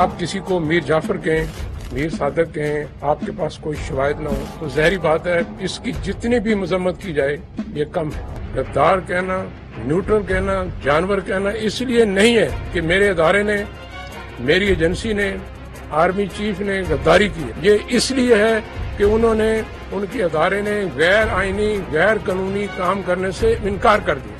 آپ کسی کو میر جعفر کہیں، میر صادق کہیں، آپ کے پاس کوئی شواہد نہ ہو تو ظاہری بات ہے اس کی جتنی بھی مذمت کی جائے یہ کم ہے۔ غدار کہنا، نیوٹرل کہنا، جانور کہنا اس لیے نہیں ہے کہ میرے ادارے نے، میری ایجنسی نے، آرمی چیف نے غداری کی ہے، یہ اس لیے ہے کہ انہوں نے، ان کے ادارے نے غیر آئینی، غیر قانونی کام کرنے سے انکار کر دیا۔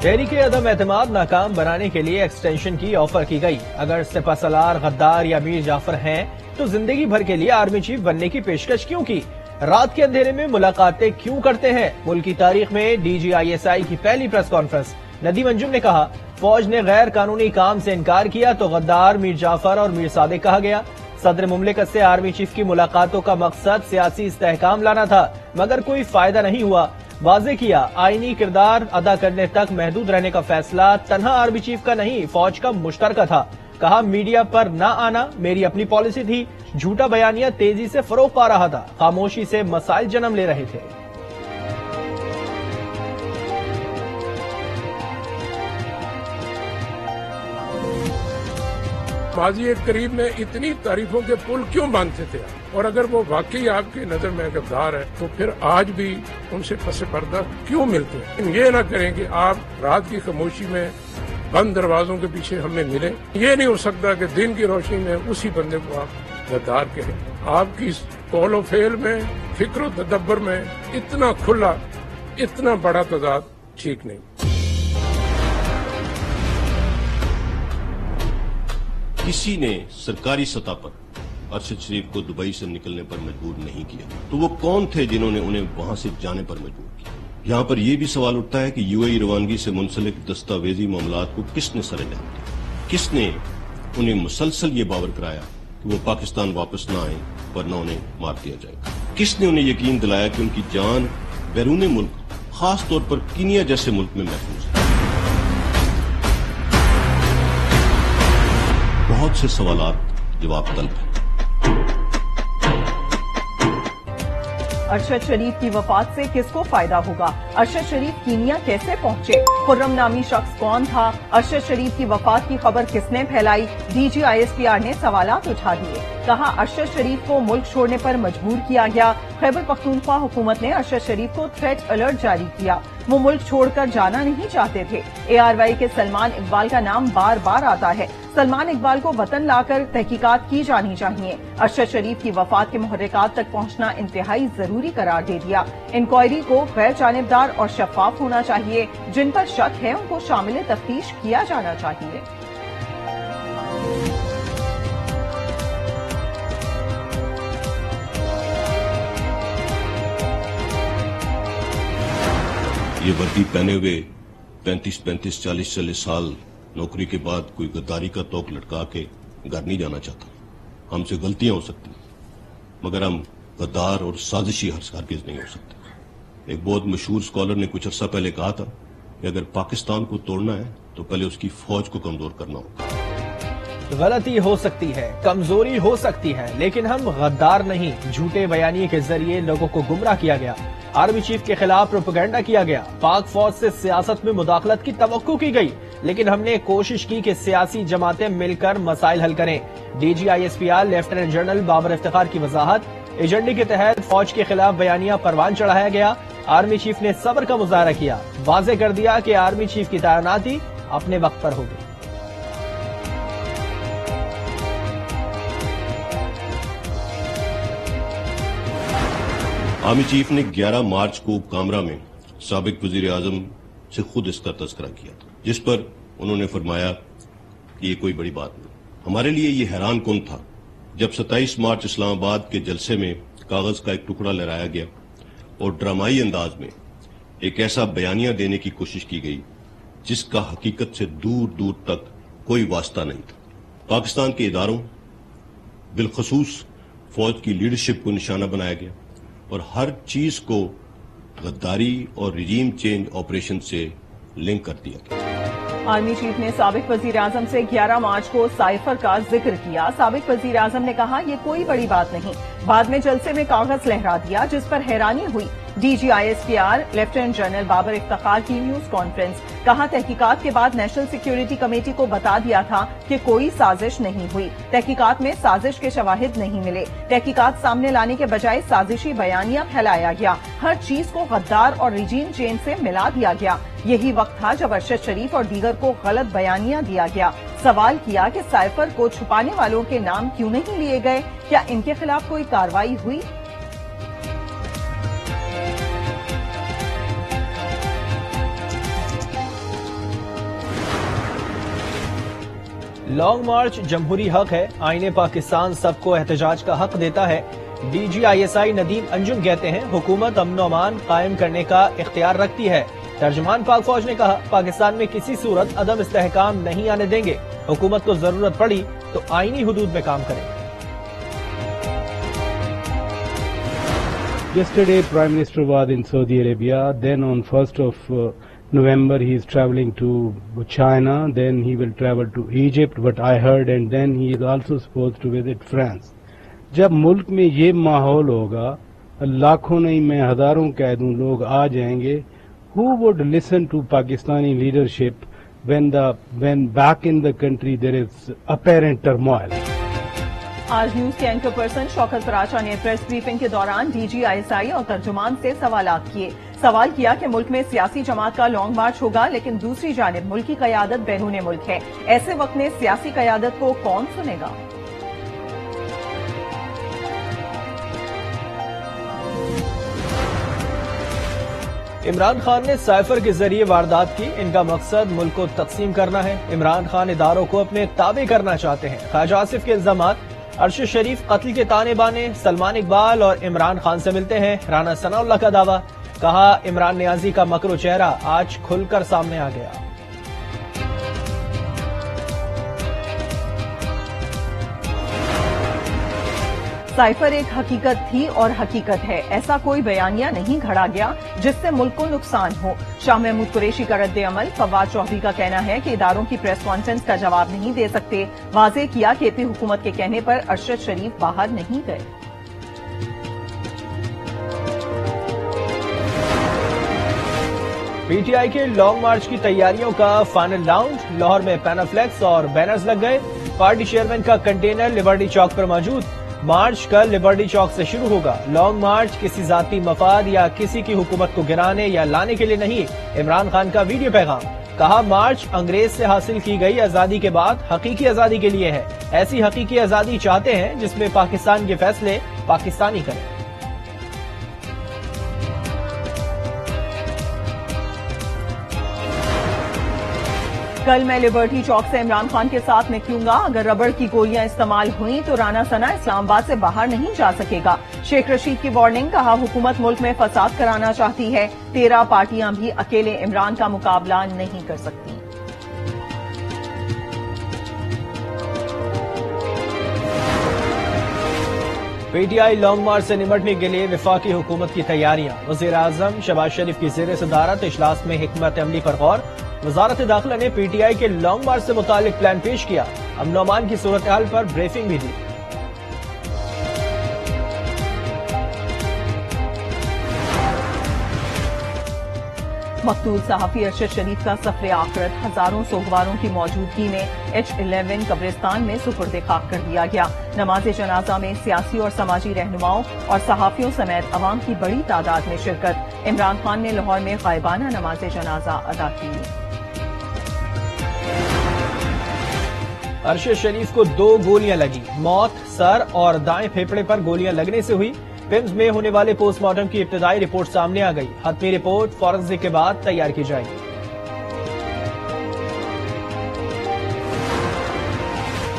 تحریک عدم اعتماد ناکام بنانے کے لیے ایکسٹینشن کی آفر کی گئی۔ اگر سپہ سالار غدار یا میر جعفر ہیں تو زندگی بھر کے لیے آرمی چیف بننے کی پیشکش کیوں کی؟ رات کے اندھیرے میں ملاقاتیں کیوں کرتے ہیں؟ ملک کی تاریخ میں D G I S I کی پہلی پریس کانفرنس، ندیم انجم نے کہا فوج نے غیر قانونی کام سے انکار کیا تو غدار، میر جعفر اور میر صادق کہا گیا۔ صدر مملکت سے آرمی چیف کی ملاقاتوں کا مقصد سیاسی استحکام لانا تھا مگر کوئی فائدہ نہیں ہوا۔ واضح کیا آئینی کردار ادا کرنے تک محدود رہنے کا فیصلہ تنہا آرمی چیف کا نہیں، فوج کا مشترکہ تھا۔ کہا میڈیا پر نہ آنا میری اپنی پالیسی تھی، جھوٹا بیانیہ تیزی سے فروغ پا رہا تھا، خاموشی سے مسائل جنم لے رہے تھے۔ ماضی قریب میں اتنی تعریفوں کے پل کیوں باندھتے تھے آپ؟ اور اگر وہ واقعی آپ کی نظر میں غدار ہے تو پھر آج بھی ان سے پس پردہ کیوں ملتے ہیں؟ یہ نہ کریں کہ آپ رات کی خاموشی میں بند دروازوں کے پیچھے ہمیں ملیں۔ یہ نہیں ہو سکتا کہ دن کی روشنی میں اسی بندے کو آپ غدار کہیں۔ آپ کی قول و فعل میں، فکر و تدبر میں اتنا کھلا، اتنا بڑا تضاد ٹھیک نہیں۔ کسی نے سرکاری سطح پر ارشد شریف کو دبئی سے نکلنے پر مجبور نہیں کیا، تو وہ کون تھے جنہوں نے انہیں وہاں سے جانے پر مجبور کیا؟ یہاں پر یہ بھی سوال اٹھتا ہے کہ یو اے ای روانگی سے منسلک دستاویزی معاملات کو کس نے سر انجام دیا؟ کس نے انہیں مسلسل یہ باور کرایا کہ وہ پاکستان واپس نہ آئیں ورنہ انہیں مار دیا جائے گا؟ کس نے انہیں یقین دلایا کہ ان کی جان بیرون ملک، خاص طور پر کینیا جیسے ملک میں محفوظ ہے؟ بہت سے سوالات جواب طلب ہیں۔ ارشد شریف کی وفات سے کس کو فائدہ ہوگا؟ ارشد شریف کینیا کیسے پہنچے؟ خرم نامی شخص کون تھا؟ ارشد شریف کی وفات کی خبر کس نے پھیلائی؟ D G I S P R نے سوالات اٹھا دیے۔ کہا ارشد شریف کو ملک چھوڑنے پر مجبور کیا گیا۔ خیبر پختونخوا حکومت نے ارشد شریف کو تھریٹ الرٹ جاری کیا، وہ ملک چھوڑ کر جانا نہیں چاہتے تھے۔ اے آر وائی کے سلمان اقبال کا نام بار بار آتا ہے۔ سلمان اقبال کو وطن لا کر تحقیقات کی جانی چاہیے۔ ارشد شریف کی وفات کے محرکات تک پہنچنا انتہائی ضروری قرار دے دیا۔ انکوائری کو غیر جانبدار اور شفاف ہونا چاہیے، جن پر شک ہے ان کو شامل تفتیش کیا جانا چاہیے۔ یہ وردی پہنے ہوئے 35-40 سال نوکری کے بعد کوئی غداری کا توق لٹکا کے گھر نہیں جانا چاہتا۔ ہم سے غلطیاں ہو سکتی مگر ہم غدار اور سازشی ہرگز نہیں ہو سکتے۔ ایک بہت مشہور اسکالر نے کچھ عرصہ پہلے کہا تھا کہ اگر پاکستان کو توڑنا ہے تو پہلے اس کی فوج کو کمزور کرنا ہوگا۔ غلطی ہو سکتی ہے، کمزوری ہو سکتی ہے، لیکن ہم غدار نہیں۔ جھوٹے بیانیے کے ذریعے لوگوں کو گمراہ کیا گیا، آرمی چیف کے خلاف پروپیگنڈا کیا گیا، پاک فوج سے سیاست میں مداخلت کی توقع کی گئی، لیکن ہم نے کوشش کی کہ سیاسی جماعتیں مل کر مسائل حل کریں۔ D G I S P R lieutenant general Babar Iftikhar کی وضاحت، ایجنڈے کے تحت فوج کے خلاف بیانیہ پروان چڑھایا گیا، آرمی چیف نے صبر کا مظاہرہ کیا، واضح کر دیا کہ آرمی چیف کی تعیناتی اپنے وقت پر ہوگی۔ آرمی چیف نے 11 مارچ کو کامرا میں سابق وزیر اعظم سے خود اس کا تذکرہ کیا تھا، جس پر انہوں نے فرمایا کہ یہ کوئی بڑی بات نہیں۔ ہمارے لیے یہ حیران کن تھا جب 27 مارچ اسلام آباد کے جلسے میں کاغذ کا ایک ٹکڑا لہرایا گیا اور ڈرامائی انداز میں ایک ایسا بیانیہ دینے کی کوشش کی گئی جس کا حقیقت سے دور دور تک کوئی واسطہ نہیں تھا۔ پاکستان کے اداروں، بالخصوص فوج کی لیڈرشپ کو نشانہ بنایا گیا اور ہر چیز کو غداری اور رجیم چینج آپریشن سے لنک کر دیا گیا۔ آرمی چیف نے سابق وزیر اعظم سے 11 مارچ کو سائفر کا ذکر کیا۔ سابق وزیر اعظم نے کہا یہ کوئی بڑی بات نہیں، بعد میں جلسے میں کاغذ لہرا دیا جس پر حیرانی ہوئی۔ DGISPR lieutenant general Babar Iftikhar کی نیوز کانفرنس، کہا تحقیقات کے بعد نیشنل سیکیورٹی کمیٹی کو بتا دیا تھا کہ کوئی سازش نہیں ہوئی، تحقیقات میں سازش کے شواہد نہیں ملے، تحقیقات سامنے لانے کے بجائے سازشی بیانیہ پھیلایا گیا، ہر چیز کو غدار اور ریجین چین سے ملا دیا گیا۔ یہی وقت تھا جب ارشد شریف اور دیگر کو غلط بیانیہ دیا گیا۔ سوال کیا کہ سائفر کو چھپانے والوں کے نام کیوں نہیں لیے گئے؟ کیا ان کے خلاف کوئی کارروائی ہوئی؟ لانگ مارچ جمہوری حق ہے، آئین پاکستان سب کو احتجاج کا حق دیتا ہے۔ DGISI ندیم انجم کہتے ہیں حکومت امن و امان قائم کرنے کا اختیار رکھتی ہے۔ ترجمان پاک فوج نے کہا پاکستان میں کسی صورت عدم استحکام نہیں آنے دیں گے، حکومت کو ضرورت پڑی تو آئینی حدود میں کام کریں گے۔ Yesterday, Prime Minister was in Saudi Arabia. Then on 1st of November, he is traveling to China. Then he will travel to Egypt, what I heard, and then he is also supposed to visit France. جب ملک میں یہ ماحول ہوگا، لاکھوں نہیں میں ہزاروں کہہ دوں لوگ آ جائیں گے. Who would listen to Pakistani leadership when back in the country there is apparent turmoil? آج نیوز کے اینکر پرسن شوکت پراچا نے پریس بریفنگ کے دوران DGISI اور ترجمان سے سوالات کیے۔ سوال کیا کہ ملک میں سیاسی جماعت کا لانگ مارچ ہوگا، لیکن دوسری جانب ملک کی قیادت بیرون ملک ہے، ایسے وقت میں سیاسی قیادت کو کون سنے گا؟ عمران خان نے سائفر کے ذریعے واردات کی، ان کا مقصد ملک کو تقسیم کرنا ہے۔ عمران خان اداروں کو اپنے تابع کرنا چاہتے ہیں۔ خواجہ آصف کے الزامات، ارشد شریف قتل کے تانے بانے، سلمان اقبال اور عمران خان سے ملتے ہیں۔ رانا ثناء اللہ کا دعویٰ، کہا عمران نیازی کا مکر و چہرہ آج کھل کر سامنے آ گیا۔ سائفر ایک حقیقت تھی اور حقیقت ہے، ایسا کوئی بیانیہ نہیں گھڑا گیا جس سے ملک کو نقصان ہو۔ شاہ محمود قریشی کا رد عمل، فواد چودھری کا کہنا ہے کہ اداروں کی پریس کانفرنس کا جواب نہیں دے سکتے، واضح کیا کہ پی حکومت کے کہنے پر ارشد شریف باہر نہیں گئے۔ PTI کے لانگ مارچ کی تیاریوں کا فائنل راؤنڈ، لاہور میں پینافلیکس اور بینرز لگ گئے، پارٹی چیئرمین کا کنٹینر لبرٹی چوک پر موجود۔ مارچ کل لبرٹی چوک سے شروع ہوگا۔ لانگ مارچ کسی ذاتی مفاد یا کسی کی حکومت کو گرانے یا لانے کے لیے نہیں، عمران خان کا ویڈیو پیغام، کہا مارچ انگریز سے حاصل کی گئی آزادی کے بعد حقیقی آزادی کے لیے ہے، ایسی حقیقی آزادی چاہتے ہیں جس میں پاکستان کے فیصلے پاکستانی کریں۔ کل میں لبرٹی چوک سے عمران خان کے ساتھ نکلوں گا، اگر ربڑ کی گولیاں استعمال ہوئیں تو رانا ثنا اسلام آباد سے باہر نہیں جا سکے گا۔ شیخ رشید کی وارننگ، کہا حکومت ملک میں فساد کرانا چاہتی ہے، 13 پارٹیاں بھی اکیلے عمران کا مقابلہ نہیں کر سکتی۔ PTI لانگ مارچ سے نمٹنے کے لیے وفاقی حکومت کی تیاریاں، وزیر اعظم شہباز شریف کی زیر صدارت اجلاس میں حکمت عملی پر غور۔ وزارت داخلہ نے PTI کے لانگ مارچ سے متعلق پلان پیش کیا، امن و امان کی صورتحال پر بریفنگ بھی دی۔ مقتول صحافی ارشد شریف کا سفر آخرت ہزاروں سوگواروں کی موجودگی میں H11 قبرستان میں سپرد خاک کر دیا گیا۔ نماز جنازہ میں سیاسی اور سماجی رہنماؤں اور صحافیوں سمیت عوام کی بڑی تعداد میں شرکت۔ عمران خان نے لاہور میں غائبانہ نماز جنازہ ادا کی۔ ارشد شریف کو 2 گولیاں لگی، موت سر اور دائیں پھیپھڑے پر گولیاں لگنے سے ہوئی۔ پمز میں ہونے والے پوسٹ مارٹم کی ابتدائی رپورٹ سامنے آ گئی، حتمی رپورٹ فورنسک کے بعد تیار کی جائے گی۔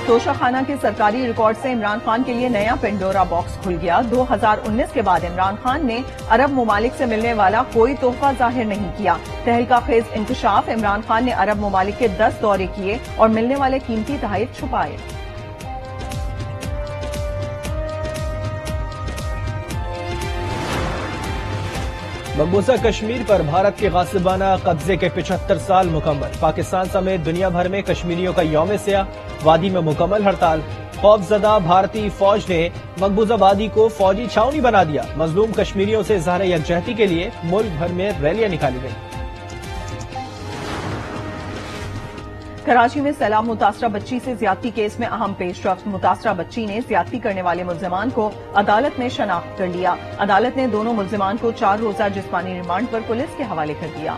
توشہ خانہ کے سرکاری ریکارڈ سے عمران خان کے لیے نیا پنڈورا باکس کھل گیا۔ 2019 کے بعد عمران خان نے عرب ممالک سے ملنے والا کوئی تحفہ ظاہر نہیں کیا۔ تہلکہ خیز انکشاف، عمران خان نے عرب ممالک کے 10 دورے کیے اور ملنے والے قیمتی تحائف چھپائے۔ مقبوضہ کشمیر پر بھارت کے غاصبانہ قبضے کے 75 سال مکمل، پاکستان سمیت دنیا بھر میں کشمیریوں کا یوم سیاہ، وادی میں مکمل ہڑتال۔ خوفزدہ بھارتی فوج نے مقبوضہ آبادی کو فوجی چھاؤنی بنا دیا. مظلوم کشمیریوں سے اظہار یکجہتی کے لیے ملک بھر میں ریلیاں نکالی گئیں. کراچی میں سیلاب متاثرہ بچی سے زیادتی کیس میں اہم پیش رفت. متاثرہ بچی نے زیادتی کرنے والے ملزمان کو عدالت میں شناخت کر لیا. عدالت نے دونوں ملزمان کو 4 روزہ جسمانی ریمانڈ پر پولیس کے حوالے کر دیا.